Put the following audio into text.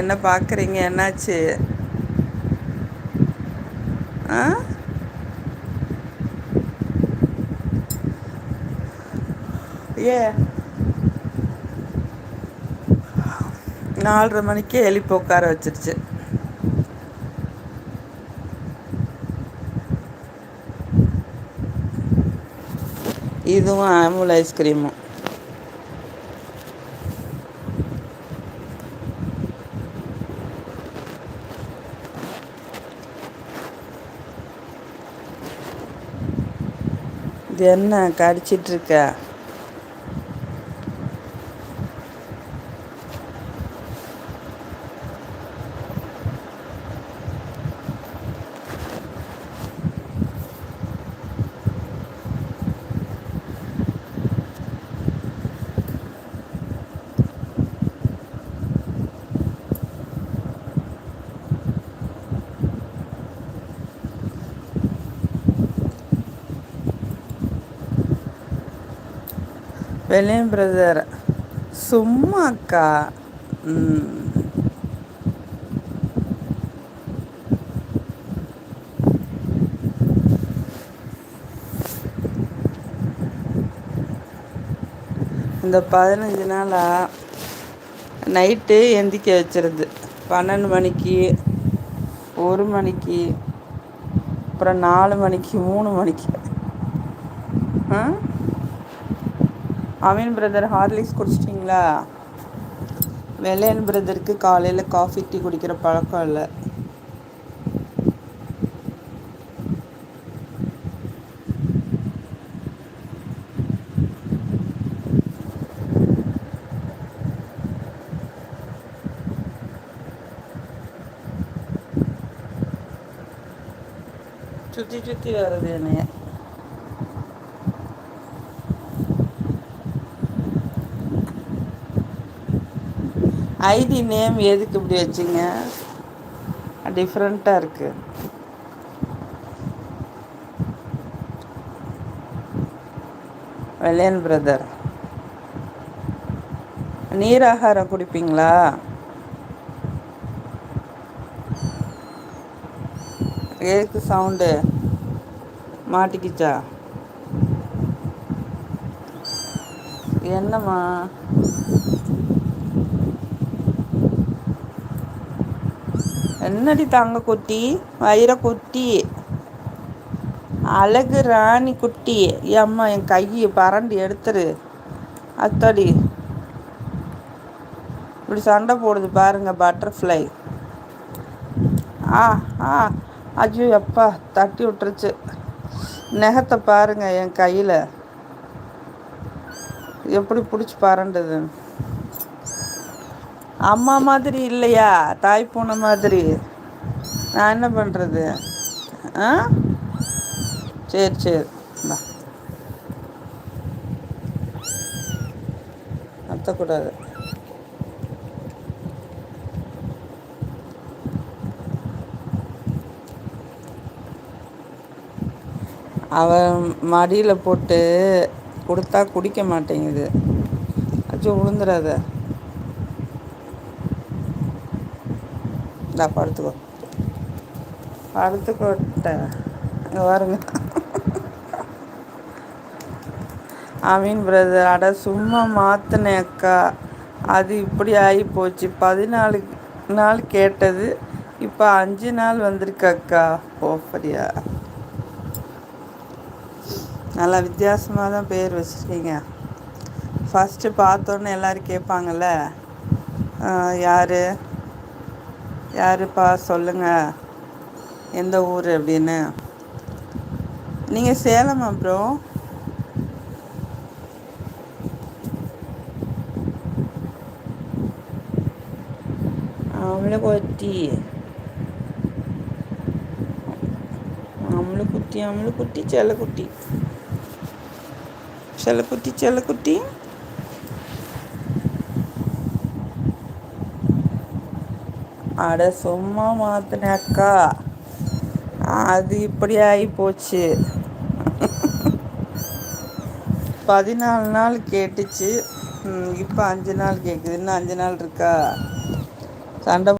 என்ன பார்க்குறீங்க? என்னாச்சு? ஆ? ஏன் 4:30 மணிக்கே எழுப்பி உட்கார வச்சிருச்சு. இதுவும் அமுல் ஐஸ்கிரீமும். இது என்ன கடிச்சிட்ருக்க? வெள்ளையன் பிரதர் சும்மாக்கா. ம். இந்த 15 நாளாக நைட்டு எந்திக்க வச்சிருது. 12 மணிக்கு, 1 மணிக்கு, அப்புறம் 4 மணிக்கு, 3 மணிக்கு. ஆ? அமீன் பிரதர் ஹார்லிக்ஸ் குடிச்சிட்டிங்களா? வெள்ளையன் பிரதருக்கு காலையில் காஃபி டீ குடிக்கிற பழக்கம் இல்லை. சுற்றி சுற்றி வருது என்னைய. ஐடி நேம் எதுக்கு இப்படி வச்சிங்க? டிஃப்ரெண்ட்டாக இருக்குது. வெள்ளையன் பிரதர் நீராகாரம் குடிப்பீங்களா? எதுக்கு சவுண்டு மாட்டிக்கிச்சா? என்னம்மா? என்னடி தங்க குட்டி, வயிற குட்டி, அழகு ராணி குட்டி. அம்மா என் கையை பரண்டி எடுத்துரு. அத்தாடி இப்படி சண்டை போடுது பாருங்க பட்டர்ஃப்ளை. ஆ ஆ ஐயோ எப்பா தட்டி விட்டுருச்சு. நெகத்தை பாருங்க என் கையில் எப்படி பிடிச்சி பரண்டுது. அம்மா மாதிரி இல்லையா? தாய் பூனை மாதிரி. நான் என்ன பண்ணுறது? ஆ சரி சரி அத்தக்கூடாது. அவன் மடியில் போட்டு கொடுத்தா குடிக்க மாட்டேங்குது. அச்சோ விழுந்துடாத. இந்தா படுத்துக்கோ, படுத்துக்கோட்ட. இங்கே பாருங்க. அமீன் பிரதர் அட சும்மா மாற்றினேன் அக்கா. அது இப்படி ஆகி போச்சு. 14 நாள் கேட்டது, இப்போ 5 நாள் வந்திருக்கு அக்கா. ஓப்பரியா நல்லா வித்தியாசமாக தான் பேர் வச்சுருக்கீங்க. ஃபஸ்ட்டு பார்த்தோன்னே எல்லோரும் கேட்பாங்கள்ல, யார் யாருப்பா சொல்லுங்கள், எந்த ஊர் அப்படின்னு. நீங்கள் சேலமா ப்ரோ? அவளை குட்டி அம்முக்குட்டி அம்முக்குட்டி செல்லக்குட்டி செல்லக்குட்டி செல்லக்குட்டி. அட சும்மா மாத்தினேன் அக்கா. அது இப்படி ஆகி போச்சு. 14 நாள் கேட்டுச்சு, இப்போ 5 நாள் கேட்குது. இன்னும் 5 நாள் இருக்கா? சண்டை